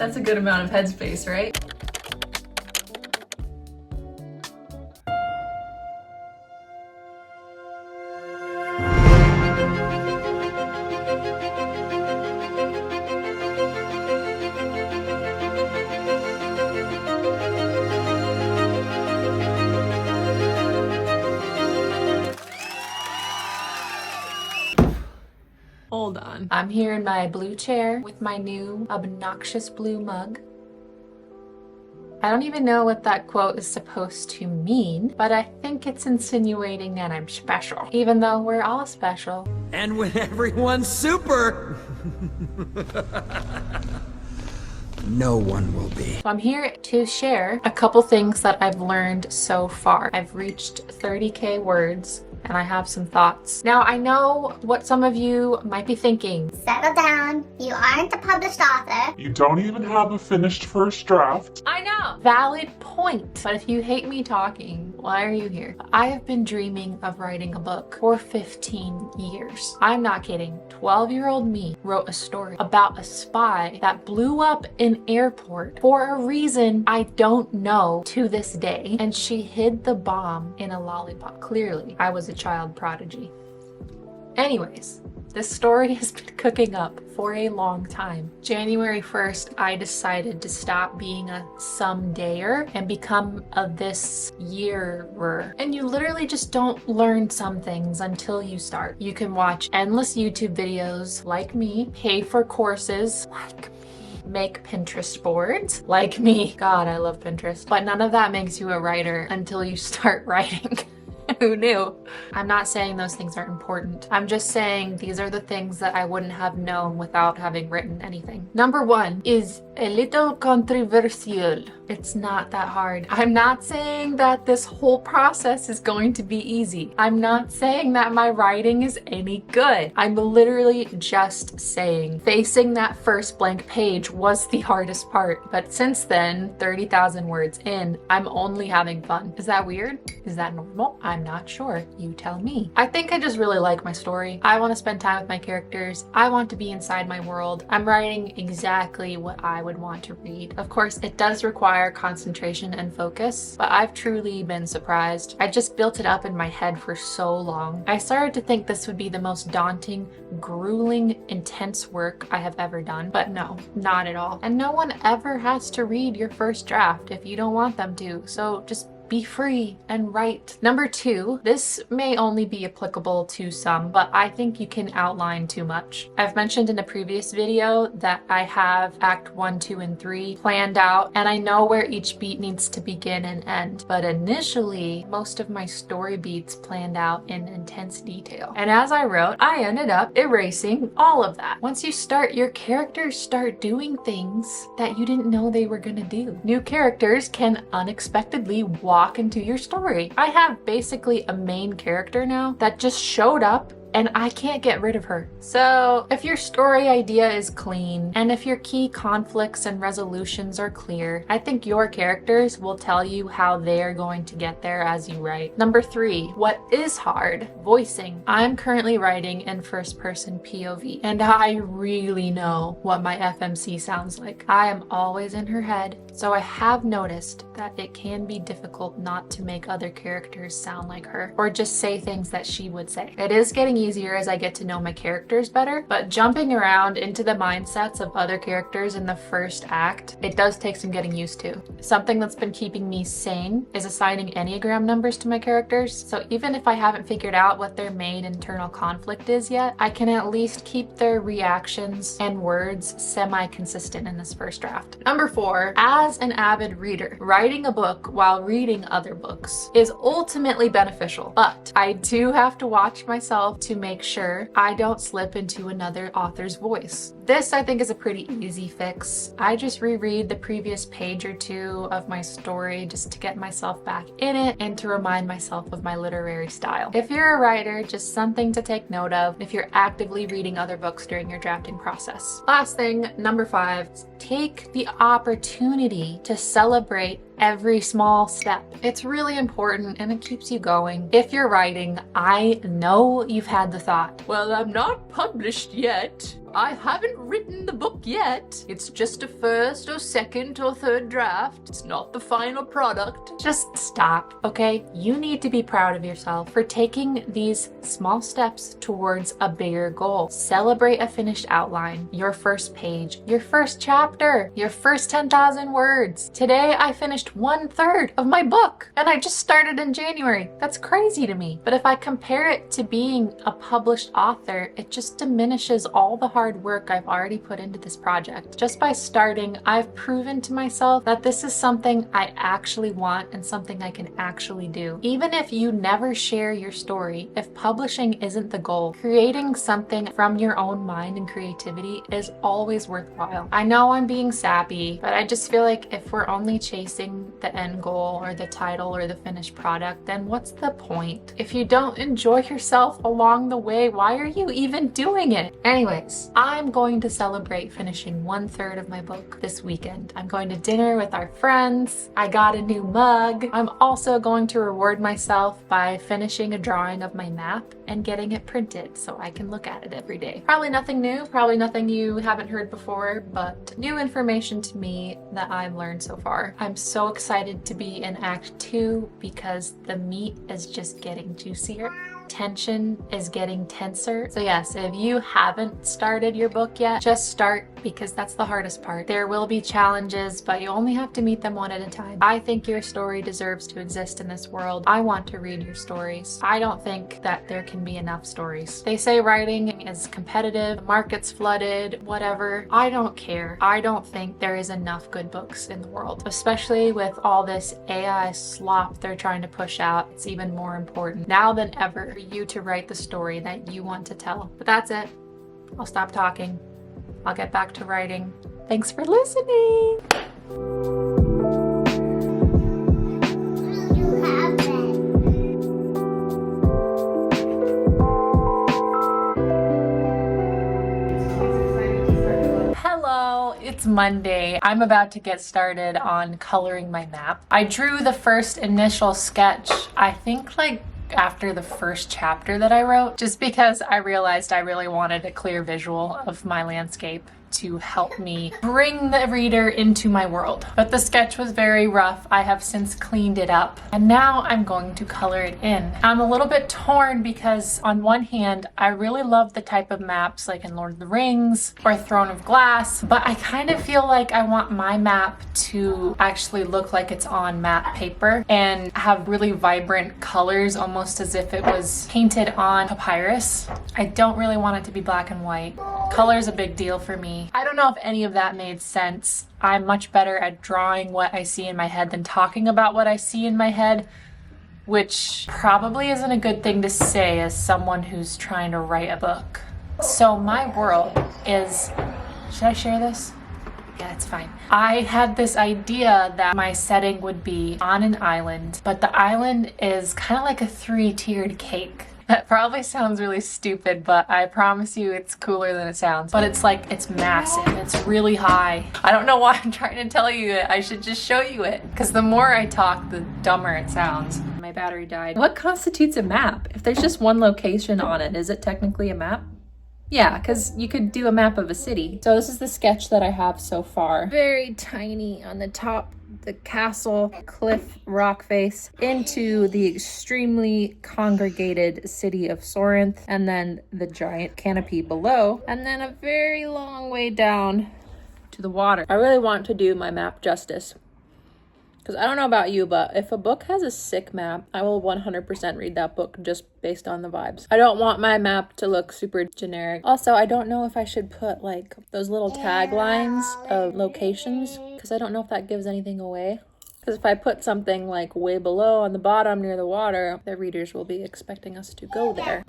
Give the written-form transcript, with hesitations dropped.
That's a good amount of headspace, right? Hold on. I'm here in my blue chair with my new obnoxious blue mug. I don't even know what that quote is supposed to mean, but I think it's insinuating that I'm special, even though we're all special. And when everyone's super, no one will be. So I'm here to share a couple things that I've learned so far. I've reached 30K words and I have some thoughts. Now, I know what some of you might be thinking. Settle down. You aren't a published author. You don't even have a finished first draft. I know. Valid point. But if you hate me talking, why are you here? I have been dreaming of writing a book for 15 years. I'm not kidding. 12-year-old me wrote a story about a spy that blew up an airport for a reason I don't know to this day. And she hid the bomb in a lollipop. Clearly, I was a child prodigy. Anyways, this story has been cooking up for a long time. January 1st, I decided to stop being a somedayer and become a this yearer. And you literally just don't learn some things until you start. You can watch endless YouTube videos like me, pay for courses like me, make Pinterest boards like me. God, I love Pinterest. But none of that makes you a writer until you start writing. Who knew? I'm not saying those things aren't important. I'm just saying these are the things that I wouldn't have known without having written anything. Number one is a little controversial. It's not that hard. I'm not saying that this whole process is going to be easy. I'm not saying that my writing is any good. I'm literally just saying facing that first blank page was the hardest part. But since then, 30,000 words in, I'm only having fun. Is that weird? Is that normal? I'm not sure. You tell me. I think I just really like my story. I want to spend time with my characters. I want to be inside my world. I'm writing exactly what I would want to read. Of course, it does require concentration and focus, but I've truly been surprised. I just built it up in my head for so long. I started to think this would be the most daunting, grueling, intense work I have ever done, but no, not at all. And no one ever has to read your first draft if you don't want them to, so just be free and write. Number two, this may only be applicable to some, but I think you can outline too much. I've mentioned in a previous video that I have Act 1, 2, and 3 planned out, and I know where each beat needs to begin and end. But initially, most of my story beats planned out in intense detail. And as I wrote, I ended up erasing all of that. Once you start, your characters start doing things that you didn't know they were gonna do. New characters can unexpectedly walk into your story. I have basically a main character now that just showed up and I can't get rid of her. So if your story idea is clean and if your key conflicts and resolutions are clear, I think your characters will tell you how they're going to get there as you write. Number three, what is hard? Voicing. I'm currently writing in first person POV and I really know what my FMC sounds like. I am always in her head, so I have noticed that it can be difficult not to make other characters sound like her or just say things that she would say. It is getting easier as I get to know my characters better, but jumping around into the mindsets of other characters in the first act, it does take some getting used to. Something that's been keeping me sane is assigning Enneagram numbers to my characters, so even if I haven't figured out what their main internal conflict is yet, I can at least keep their reactions and words semi-consistent in this first draft. Number four, as an avid reader, writing a book while reading other books is ultimately beneficial, but I do have to watch myself to make sure I don't slip into another author's voice. This, I think, is a pretty easy fix. I just reread the previous page or two of my story just to get myself back in it and to remind myself of my literary style. If you're a writer, just something to take note of if you're actively reading other books during your drafting process. Last thing, number five, take the opportunity to celebrate every small step. It's really important and it keeps you going. If you're writing, I know you've had the thought, well, I'm not published yet. I haven't written the book yet. It's just a first or second or third draft. It's not the final product. Just stop, okay? You need to be proud of yourself for taking these small steps towards a bigger goal. Celebrate a finished outline, your first page, your first chapter, your first 10,000 words. Today I finished 1/3 of my book and I just started in January. That's crazy to me. But if I compare it to being a published author, it just diminishes all the hard work I've already put into this project. Just by starting, I've proven to myself that this is something I actually want and something I can actually do. Even if you never share your story, if publishing isn't the goal, creating something from your own mind and creativity is always worthwhile. I know I'm being sappy, but I just feel like if we're only chasing the end goal or the title or the finished product, then what's the point? If you don't enjoy yourself along the way, why are you even doing it? Anyways, I'm going to celebrate finishing 1/3 of my book this weekend. I'm going to dinner with our friends. I got a new mug. I'm also going to reward myself by finishing a drawing of my map and getting it printed so I can look at it every day. Probably nothing new, probably nothing you haven't heard before, but new information to me that I've learned so far. I'm so excited to be in Act 2 because the meat is just getting juicier. Tension is getting tenser. So yes, if you haven't started your book yet, just start because that's the hardest part. There will be challenges, but you only have to meet them one at a time. I think your story deserves to exist in this world. I want to read your stories. I don't think that there can be enough stories. They say writing is competitive, the market's flooded, whatever. I don't care. I don't think there is enough good books in the world, especially with all this AI slop they're trying to push out. It's even more important now than ever for you to write the story that you want to tell. But that's it. I'll stop talking. I'll get back to writing. Thanks for listening. You have been. Hello, it's Monday. I'm about to get started on coloring my map. I drew the first initial sketch, I think like after the first chapter that I wrote, just because I realized I really wanted a clear visual of my landscape to help me bring the reader into my world. But the sketch was very rough. I have since cleaned it up and now I'm going to color it in. I'm a little bit torn because on one hand, I really love the type of maps like in Lord of the Rings or Throne of Glass, but I kind of feel like I want my map to actually look like it's on matte paper and have really vibrant colors, almost as if it was painted on papyrus. I don't really want it to be black and white. Color is a big deal for me. I don't know if any of that made sense. I'm much better at drawing what I see in my head than talking about what I see in my head, which probably isn't a good thing to say as someone who's trying to write a book. So my world is, should I share this? Yeah, it's fine. I had this idea that my setting would be on an island, but the island is kind of like a 3-tiered cake. That probably sounds really stupid, but I promise you it's cooler than it sounds. But it's like, it's massive, it's really high. I don't know why I'm trying to tell you it. I should just show you it. Because the more I talk, the dumber it sounds. My battery died. What constitutes a map? If there's just one location on it, is it technically a map? Yeah, because you could do a map of a city. So this is the sketch that I have so far. Very tiny on the top, the castle, cliff, rock face, into the extremely congregated city of Sorinth, and then the giant canopy below, and then a very long way down to the water. I really want to do my map justice. Because I don't know about you, but if a book has a sick map, I will 100% read that book just based on the vibes. I don't want my map to look super generic. Also, I don't know if I should put like those little taglines of locations, because I don't know if that gives anything away. Because if I put something like way below on the bottom near the water, the readers will be expecting us to go there.